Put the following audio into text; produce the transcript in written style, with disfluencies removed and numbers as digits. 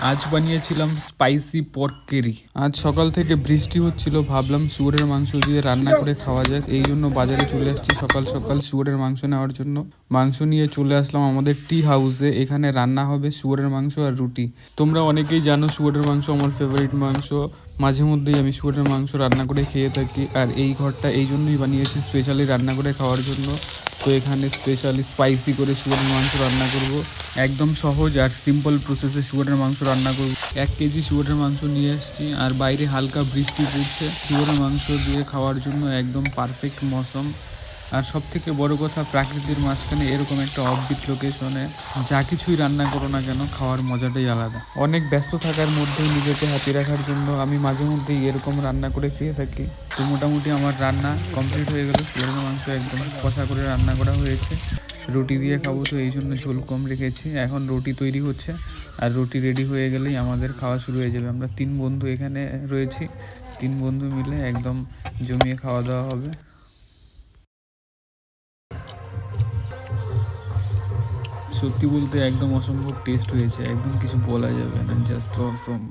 আজ বানিয়েছিলাম spicy pork কারি। আজ সকাল থেকে বৃষ্টি হচ্ছিল, ভাবলাম শুয়োরের মাংস দিয়ে রান্না করে খাওয়া যাক। এই জন্য বাজারে চলে আসছি সকাল সকাল শুয়োরের মাংস নেওয়ার জন্য। মাংস নিয়ে চলে আসলাম আমাদের টি হাউসে। এখানে রান্না হবে শুয়োরের মাংস আর রুটি। তোমরা অনেকেই জানো শুয়োরের মাংস আমার ফেভারিট মাংস। মাঝে মধ্যেই আমি শুয়োরের মাংস রান্না করে খেয়ে থাকি। আর এই ঘরটা এই জন্যই বানিয়েছি, স্পেশালি রান্না করে খাওয়ার জন্য। তো এখানে স্পেশালি স্পাইসি করে শুয়োরের মাংস রান্না করব। একদম সহজ আর সিম্পল প্রসেসে শুয়োরের মাংস রান্না করব। 1 কেজি শুয়োরের মাংস নিয়ে এসেছি, আর বাইরে হালকা বৃষ্টি পড়ছে। শুয়োরের মাংস দিয়ে খাওয়ার জন্য একদম পারফেক্ট মৌসুম। আর সব থেকে বড় কথা, প্রাকৃতির মাঝখানে এরকম একটা অফবিট লোকেশনে যা কিছুই রান্না করো না কেন, খাওয়ার মজাটাই আলাদা। অনেক ব্যস্ত থাকার মধ্যেও নিজেকে হ্যাপি রাখার জন্য আমি মাঝে মধ্যেই এরকম রান্না করে খেয়ে থাকি। তো মোটামুটি আমার রান্না কমপ্লিট হয়ে গেল। শুয়োরের মাংস একদম কষা করে রান্না করা হয়েছে। রুটি দিয়ে খাবো, তো এই জন্য ঝোল কম রেখেছি। এখন রুটি তৈরি হচ্ছে, আর রুটি রেডি হয়ে গেলেই আমাদের খাওয়া শুরু হয়ে যাবে। আমরা 3 বন্ধু এখানে রয়েছি, 3 বন্ধু মিলে একদম জমিয়ে খাওয়া দাওয়া হবে। সত্যি বলতে একদম অসম্ভব টেস্ট হয়েছে, একদম কিছু বলা যাবে না, জাস্ট অসম।